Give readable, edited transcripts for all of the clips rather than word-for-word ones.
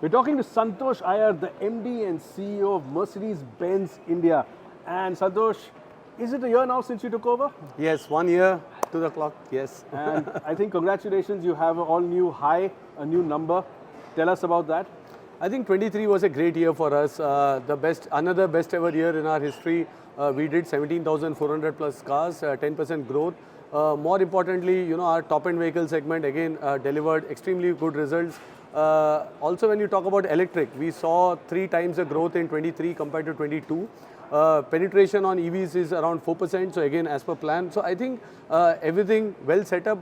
We're talking to Santosh Iyer, the MD and CEO of Mercedes-Benz India. And Santosh, is it a year now since you took over? Yes, 1 year to the clock, yes. And I think congratulations, you have an all-new high, a new number. Tell us about that. I think 23 was a great year for us. Another best ever year in our history. We did 17,400 plus cars, 10% growth. More importantly, our top-end vehicle segment again delivered extremely good results. Also, when you talk about electric, we saw 3 times the growth in 23 compared to 22. Penetration on EVs is around 4%, so again as per plan. So I think everything well set up.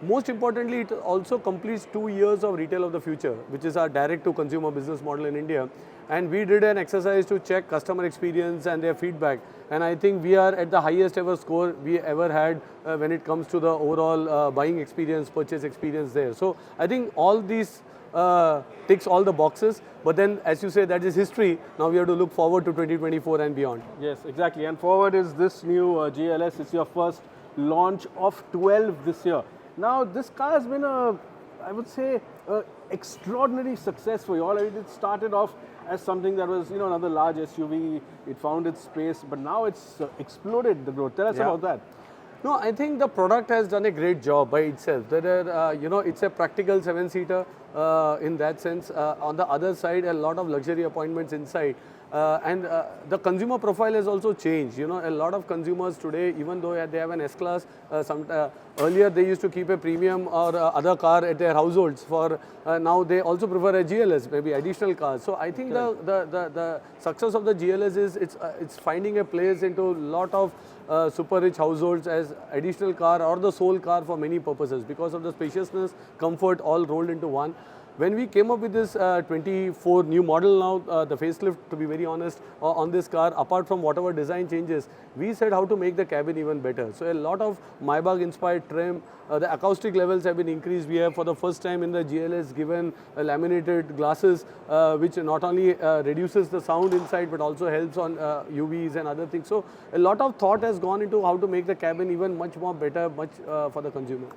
Most importantly, it also completes 2 years of Retail of the Future, which is our direct-to-consumer business model in India. And we did an exercise to check customer experience and their feedback. And I think we are at the highest ever score we ever had when it comes to the overall buying experience, purchase experience there. So I think all these ticks all the boxes. But then, as you say, that is history. Now we have to look forward to 2024 and beyond. Yes, exactly. And forward is this new GLS. It's your first launch of 12 this year. Now, this car has been I would say, extraordinary success for you all. It started off as something that was, another large SUV. It found its space, but now it's exploded the growth. Tell us about that. No, I think the product has done a great job by itself. It's a practical 7-seater in that sense. On the other side, a lot of luxury appointments inside. And the consumer profile has also changed. A lot of consumers today, even though they have an S-Class, earlier they used to keep a premium or other car at their households. Now they also prefer a GLS, maybe additional cars. So I think the success of the GLS is it's finding a place into a lot of super rich households as additional car or the sole car for many purposes because of the spaciousness, comfort all rolled into one. When we came up with this 24 new model now, the facelift, to be very honest, on this car, apart from whatever design changes, we said how to make the cabin even better. So a lot of Maybach-inspired trim, the acoustic levels have been increased. We have, for the first time in the GLS, given laminated glasses, which not only reduces the sound inside, but also helps on UVs and other things. So a lot of thought has gone into how to make the cabin even much more better, for the consumer.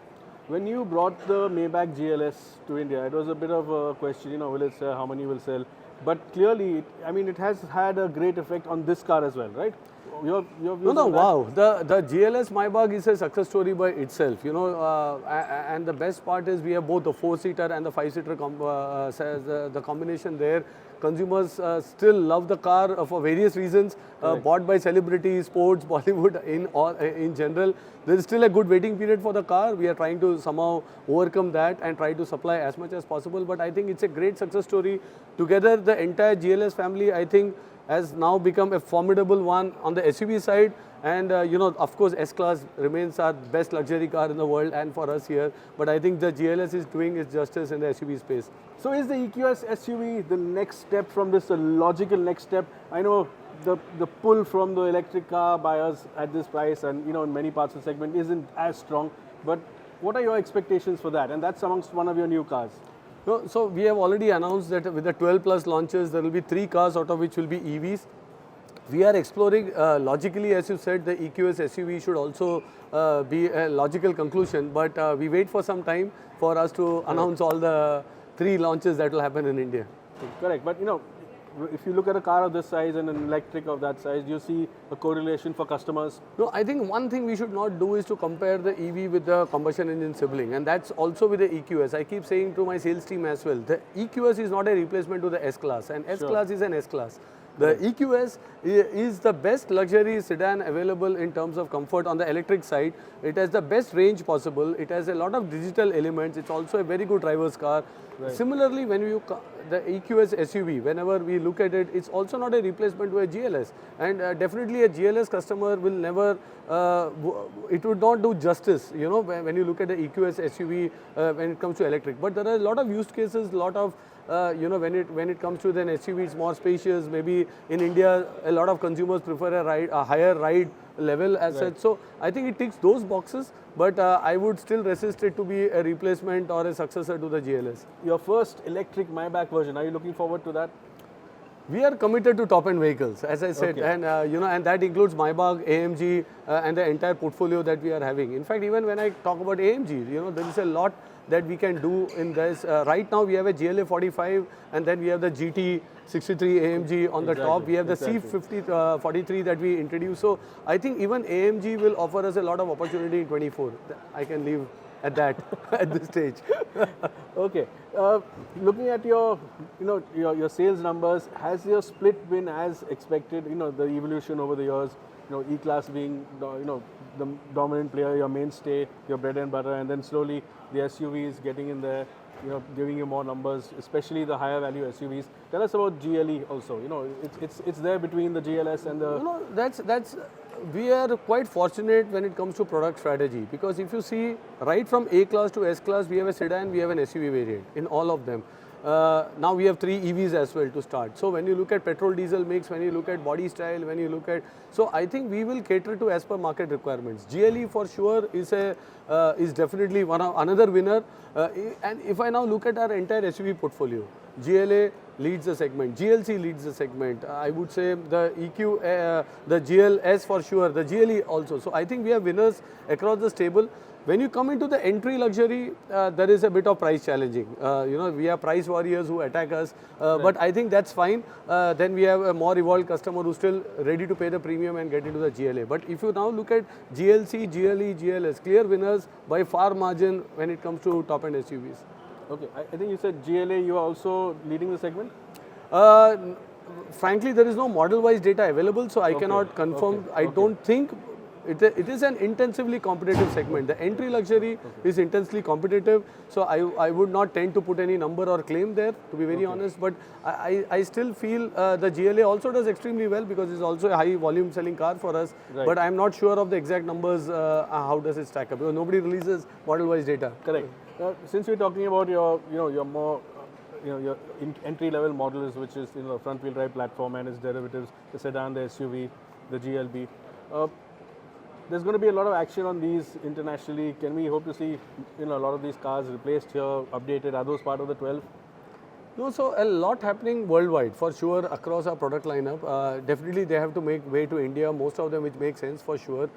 When you brought the Maybach GLS to India, it was a bit of a question, will it sell, how many will sell? But clearly, it has had a great effect on this car as well, right? Wow. The GLS Maybach is a success story by itself, and the best part is we have both the 4-seater and the 5-seater the combination there. Consumers still love the car for various reasons, bought by celebrities, sports, Bollywood in general. There is still a good waiting period for the car. We are trying to somehow overcome that and try to supply as much as possible. But I think it's a great success story. Together, the entire GLS family, I think, has now become a formidable one on the SUV side. And, of course, S-Class remains our best luxury car in the world and for us here. But I think the GLS is doing its justice in the SUV space. So is the EQS SUV the next step from this, a logical next step? I know the pull from the electric car buyers at this price and, in many parts of the segment isn't as strong. But what are your expectations for that? And that's amongst one of your new cars. No, so we have already announced that with the 12 plus launches, there will be 3 cars out of which will be EVs. We are exploring, logically, as you said, the EQS SUV should also be a logical conclusion, but we wait for some time for us to announce all the 3 launches that will happen in India. Correct, but if you look at a car of this size and an electric of that size, do you see a correlation for customers? No, I think one thing we should not do is to compare the EV with the combustion engine sibling, and that's also with the EQS. I keep saying to my sales team as well, the EQS is not a replacement to the S-Class, and S-Class is an S-Class. The EQS is the best luxury sedan available in terms of comfort on the electric side. It has the best range possible. It has a lot of digital elements. It's also a very good driver's car. Right. Similarly, when the EQS SUV, whenever we look at it, it's also not a replacement to a GLS. And definitely a GLS customer will never, it would not do justice, when you look at the EQS SUV when it comes to electric. But there are a lot of use cases, a lot of when it comes to an SUV, it's more spacious. Maybe in India, a lot of consumers prefer a higher ride level as such. So I think it ticks those boxes, but I would still resist it to be a replacement or a successor to the GLS. Your first electric Maybach version, are you looking forward to that? We are committed to top-end vehicles, as I said, Okay. and and that includes Maybach, AMG, and the entire portfolio that we are having. In fact, even when I talk about AMG, there is a lot that we can do in this. Right now, we have a GLA 45, and then we have the GT 63 AMG on the top. We have the C50 43 that we introduced. So I think even AMG will offer us a lot of opportunity in 24. I can leave at that at this stage. Okay. Looking at your, your sales numbers, has your split been as expected? The evolution over the years. E-Class being, the dominant player, your mainstay, your bread and butter, and then slowly the SUVs getting in there, giving you more numbers, especially the higher value SUVs. Tell us about GLE also. It's there between the GLS and the. That's we are quite fortunate when it comes to product strategy, because if you see right from A class to S class, we have a sedan, we have an SUV variant in all of them. Now we have 3 EVs as well to start. So when you look at petrol diesel mix, when you look at body style, when you look at, so I think we will cater to as per market requirements. GLE for sure is definitely another winner. And if I now look at our entire SUV portfolio, GLA leads the segment, GLC leads the segment. I would say the EQ, the GLS for sure, the GLE also. So I think we have winners across the stable. When you come into the entry luxury, there is a bit of price challenging. We have price warriors who attack us, but I think that's fine. Then we have a more evolved customer who's still ready to pay the premium and get into the GLA. But if you now look at GLC, GLE, GLS, clear winners by far margin when it comes to top-end SUVs. Okay, I think you said GLA, you are also leading the segment? Frankly, there is no model-wise data available, so I cannot confirm. I don't think. It is an intensively competitive segment. The entry luxury is intensely competitive, so I would not tend to put any number or claim there, to be very honest. But I still feel the GLA also does extremely well, because it's also a high volume selling car for us. Right. But I'm not sure of the exact numbers, how does it stack up, because nobody releases model-wise data. Correct. Since we're talking about your more your entry-level models, which is front-wheel drive platform and its derivatives, the sedan, the SUV, the GLB. There's going to be a lot of action on these internationally. Can we hope to see a lot of these cars replaced here, updated? Are those part of the 12? No, so a lot happening worldwide for sure across our product lineup. Definitely they have to make way to India, most of them, which makes sense for sure.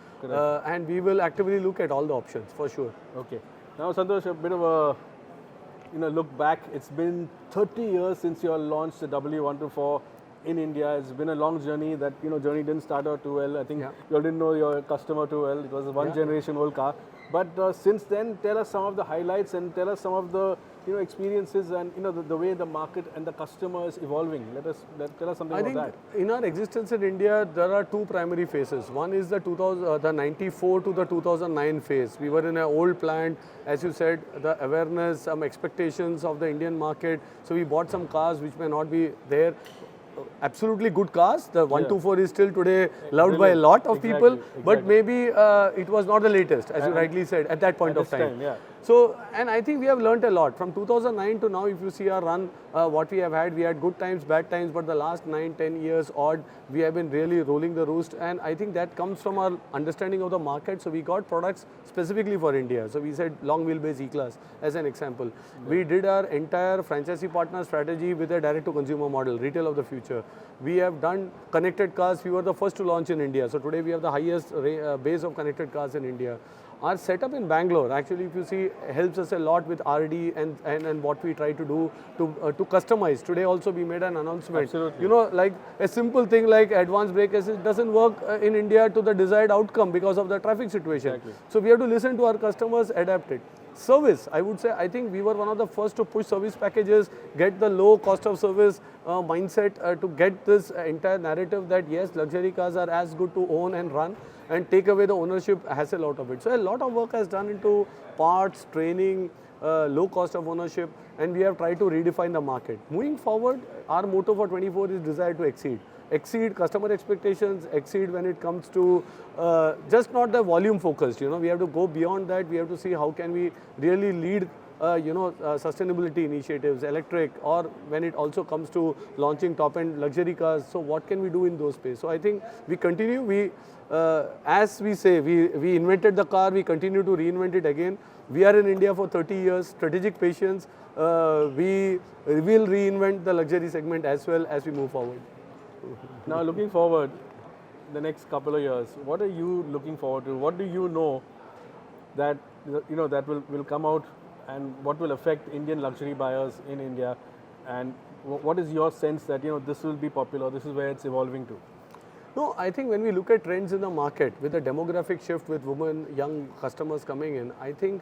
And we will actively look at all the options for sure. Okay. Now, Santosh, a bit of a look back. It's been 30 years since you launched the W124 in India. It's been a long journey. That journey didn't start out too well. I think you all didn't know your customer too well. It was a one-generation old car. But since then, tell us some of the highlights and tell us some of the experiences and the way the market and the customer is evolving. Tell us something about that. I think in our existence in India, there are 2 primary phases. One is the 94 to the 2009 phase. We were in an old plant, as you said, the awareness, some expectations of the Indian market. So we bought some cars which may not be there. Absolutely good cars. The 124 is still today loved by a lot of people, but maybe it was not the latest, as you rightly said, at that point of time. So, and I think we have learnt a lot. From 2009 to now, if you see our run, what we had good times, bad times, but the last 9-10 years odd, we have been really rolling the roost. And I think that comes from our understanding of the market. So we got products specifically for India. So we said long wheelbase E-Class as an example. We did our entire franchisee partner strategy with a direct-to-consumer model, retail of the future. We have done connected cars. We were the first to launch in India. So today we have the highest base of connected cars in India. Our setup in Bangalore, actually, if you see, helps us a lot with RD and what we try to do to customize. Today also we made an announcement. Absolutely. Like a simple thing like advanced brake assist doesn't work in India to the desired outcome because of the traffic situation. Exactly. So we have to listen to our customers, adapt it. Service, I would say, I think we were one of the first to push service packages, get the low cost of service mindset to get this entire narrative that yes, luxury cars are as good to own and run, and take away the ownership hassle out of it. So a lot of work has done into parts, training, low cost of ownership, and we have tried to redefine the market. Moving forward, our motto for 24 is desire to exceed. Exceed customer expectations, exceed when it comes to just not the volume focused. We have to go beyond that. We have to see how can we really lead sustainability initiatives, electric, or when it also comes to launching top-end luxury cars. So what can we do in those space? So I think we continue. As we say, we invented the car, we continue to reinvent it again. We are in India for 30 years, strategic patience. We will reinvent the luxury segment as well as we move forward. Now, looking forward, the next couple of years, what are you looking forward to? What do you know that that will come out, and what will affect Indian luxury buyers in India? And what is your sense that this will be popular? This is where it's evolving to. No, I think when we look at trends in the market, with the demographic shift, with women, young customers coming in, I think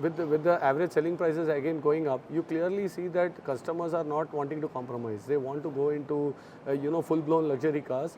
with the average selling prices again going up, you clearly see that customers are not wanting to compromise. They want to go into full-blown luxury cars,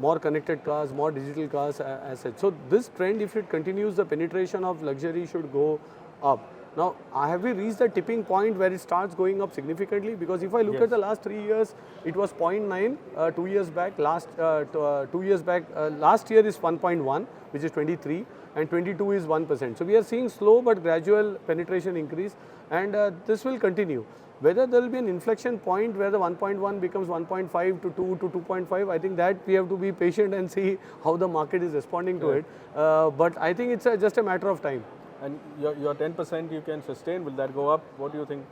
more connected cars, more digital cars as such. So this trend, if it continues, the penetration of luxury should go up. Now, have we reached the tipping point where it starts going up significantly? Because if I look at the last 3 years, it was 0.9 2 years back. Last 2 years back, last year is 1.1, which is 23, and 22 is 1%. So we are seeing slow but gradual penetration increase, and this will continue. Whether there will be an inflection point where the 1.1 becomes 1.5 to 2 to 2.5, I think that we have to be patient and see how the market is responding to it. But I think it's just a matter of time. And your 10% you can sustain, will that go up? What do you think?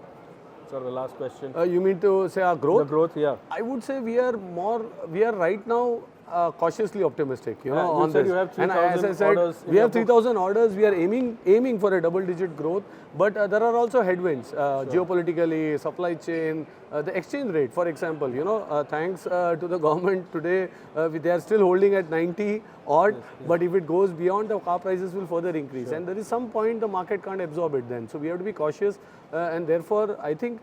Sort of the last question. You mean to say our growth? The growth, yeah. I would say we are right now cautiously optimistic, on said this. you have 3,000 and as I said, orders. We have 3,000 orders. We are aiming for a double-digit growth, but there are also headwinds, geopolitically, supply chain, the exchange rate, for example. Thanks to the government today, they are still holding at 90 odd. Yes. But if it goes beyond, the car prices will further increase, and there is some point the market can't absorb it then. So we have to be cautious, and therefore I think.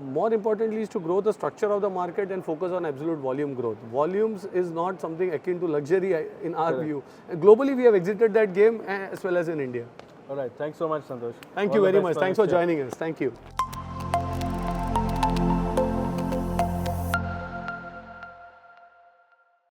More importantly is to grow the structure of the market and focus on absolute volume growth. Volumes is not something akin to luxury in our view. Globally, we have exited that game as well as in India. All right. Thanks so much, Santosh. Thank you very much. Thanks for joining us. Thank you.